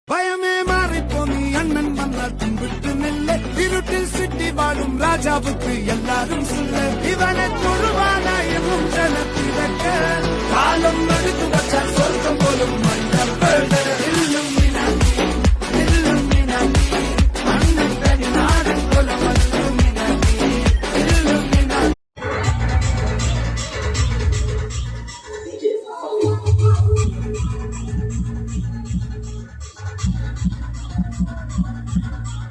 பயமே மாறிப்போம் நீ அண்ணன் மன்னர் பின்விட்டு நெல்ல இருட்டில் சிட்டி வாழும் ராஜாவுக்கு எல்லாரும் சொல்ல இவனை தொழுவானா எனும் ஜனத்திறக்க காலம் நடுத்து வச்சால் சொர்க்கம் போலும் மன்னர்